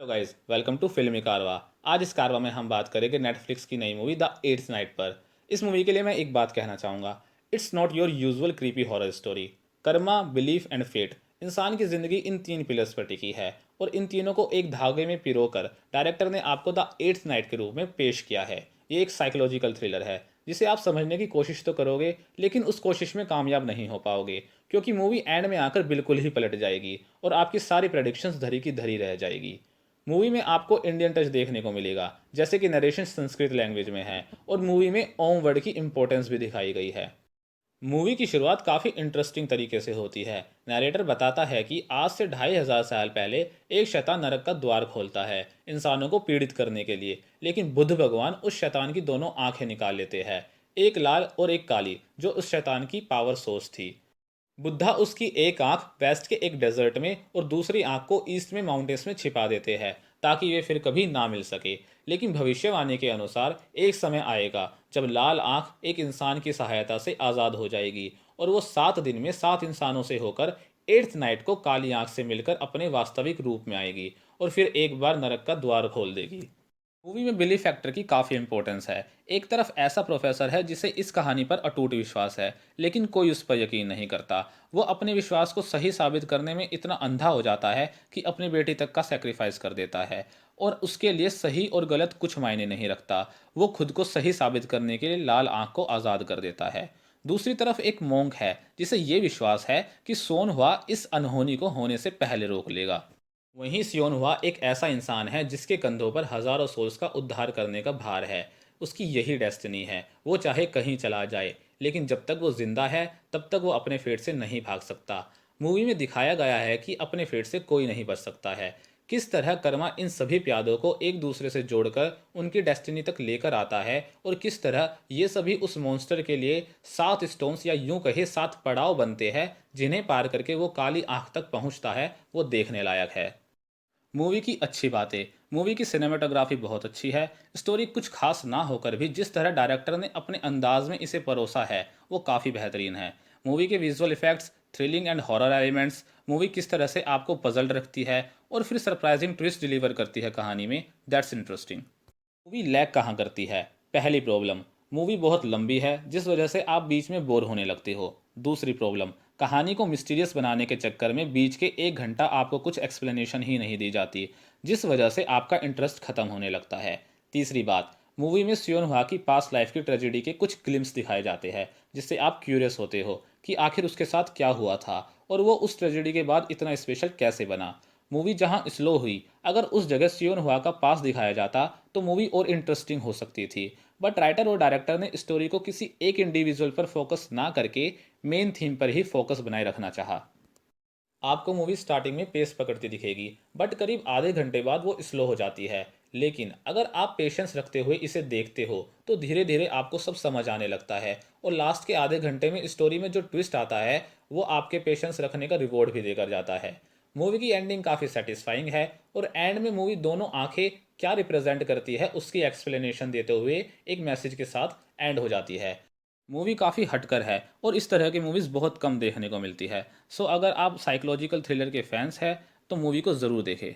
Hello guys, welcome to फिल्मी कारवा। आज इस कारवा में हम बात करेंगे नेटफ्लिक्स की नई मूवी द एट्थ नाइट पर। इस मूवी के लिए मैं एक बात कहना चाहूँगा। It's not your usual creepy horror story. Karma, belief and fate, इंसान की ज़िंदगी इन तीन पिलर्स पर टिकी है और इन तीनों को एक धागे में पिरोकर डायरेक्टर ने आपको द एट्थ नाइट के रूप में पेश किया है। ये एक साइकोलॉजिकल थ्रिलर है जिसे आप समझने की कोशिश तो करोगे, लेकिन उस कोशिश में कामयाब नहीं हो पाओगे, क्योंकि मूवी एंड में आकर बिल्कुल ही पलट जाएगी और आपकी सारी प्रेडिक्शंस धरी की धरी रह जाएगी। मूवी में आपको इंडियन टच देखने को मिलेगा, जैसे कि नरेशन संस्कृत लैंग्वेज में है और मूवी में ओम वर्ड की इंपॉर्टेंस भी दिखाई गई है। मूवी की शुरुआत काफ़ी इंटरेस्टिंग तरीके से होती है। नरेटर बताता है कि आज से 2500 साल पहले एक शैतान नरक का द्वार खोलता है इंसानों को पीड़ित करने के लिए, लेकिन बुद्ध भगवान उस शैतान की दोनों आंखें निकाल लेते हैं, एक लाल और एक काली, जो उस शैतान की पावर सोर्स थी। बुद्धा उसकी एक आंख वेस्ट के एक डेजर्ट में और दूसरी आंख को ईस्ट में माउंटेन्स में छिपा देते हैं, ताकि वे फिर कभी ना मिल सके। लेकिन भविष्यवाणी के अनुसार एक समय आएगा जब लाल आंख एक इंसान की सहायता से आज़ाद हो जाएगी और वो 7 दिन में 7 इंसानों से होकर एट्थ नाइट को काली आंख से मिलकर अपने वास्तविक रूप में आएगी और फिर एक बार नरक का द्वार खोल देगी। मूवी में बिली फैक्टर की काफ़ी इंपॉर्टेंस है। एक तरफ ऐसा प्रोफेसर है जिसे इस कहानी पर अटूट विश्वास है, लेकिन कोई उस पर यकीन नहीं करता। वो अपने विश्वास को सही साबित करने में इतना अंधा हो जाता है कि अपनी बेटी तक का सेक्रीफाइस कर देता है और उसके लिए सही और गलत कुछ मायने नहीं रखता। वो खुद को सही साबित करने के लिए लाल आंख को आज़ाद कर देता है। दूसरी तरफ एक मोंक है जिसे ये विश्वास है कि सोन हुआ इस अनहोनी को होने से पहले रोक लेगा। वहीं सियोन हुआ एक ऐसा इंसान है जिसके कंधों पर हजारों सोल्स का उद्धार करने का भार है। उसकी यही डेस्टिनी है, वो चाहे कहीं चला जाए, लेकिन जब तक वो जिंदा है तब तक वो अपने फेट से नहीं भाग सकता। मूवी में दिखाया गया है कि अपने फेट से कोई नहीं बच सकता है। किस तरह कर्मा इन सभी प्यादों को एक दूसरे से जोड़कर उनकी डेस्टिनी तक लेकर आता है और किस तरह ये सभी उस मॉन्स्टर के लिए 7 स्टोन्स या यूं कहे 7 पड़ाव बनते हैं जिन्हें पार करके वो काली आंख तक पहुंचता है, वो देखने लायक है। मूवी की अच्छी बातें। मूवी की सिनेमाटोग्राफी बहुत अच्छी है। स्टोरी कुछ खास ना होकर भी जिस तरह डायरेक्टर ने अपने अंदाज में इसे परोसा है वो काफ़ी बेहतरीन है। मूवी के visual effects, thrilling and horror elements, movie किस तरह से आपको पजल रखती है और फिर सरप्राइजिंग ट्विस्ट डिलीवर करती है कहानी में, दैट्स इंटरेस्टिंग। मूवी लैग कहाँ करती है? पहली प्रॉब्लम, मूवी बहुत लंबी है जिस वजह से आप बीच में बोर होने लगते हो। दूसरी प्रॉब्लम, कहानी को मिस्टीरियस बनाने के चक्कर में बीच के 1 घंटा आपको कुछ एक्सप्लेनेशन ही नहीं दी जाती, जिस वजह से आपका इंटरेस्ट खत्म होने लगता है। तीसरी बात, मूवी में सियोन हुआ की पास्ट लाइफ की ट्रेजेडी के कुछ ग्लिम्स दिखाए जाते हैं जिससे आप क्यूरियस होते हो कि आखिर उसके साथ क्या हुआ था और वो उस ट्रेजेडी के बाद इतना स्पेशल कैसे बना। मूवी जहां स्लो हुई, अगर उस जगह सियोन हुआ का पास दिखाया जाता तो मूवी और इंटरेस्टिंग हो सकती थी। बट राइटर और डायरेक्टर ने स्टोरी को किसी एक इंडिविजुअल पर फोकस ना करके मेन थीम पर ही फोकस बनाए रखना चाहा। आपको मूवी स्टार्टिंग में पेस पकड़ती दिखेगी, बट करीब आधे घंटे बाद वो स्लो हो जाती है। लेकिन अगर आप पेशेंस रखते हुए इसे देखते हो तो धीरे धीरे आपको सब समझ आने लगता है और लास्ट के आधे घंटे में स्टोरी में जो ट्विस्ट आता है वो आपके पेशेंस रखने का रिवॉर्ड भी देकर जाता है। मूवी की एंडिंग काफ़ी सेटिस्फाइंग है और एंड में मूवी दोनों आंखें क्या रिप्रेजेंट करती है उसकी एक्सप्लेनेशन देते हुए एक मैसेज के साथ एंड हो जाती है। मूवी काफ़ी हटकर है और इस तरह की मूवीज़ बहुत कम देखने को मिलती है। सो अगर आप साइकोलॉजिकल थ्रिलर के फैंस हैं तो मूवी को ज़रूर देखें।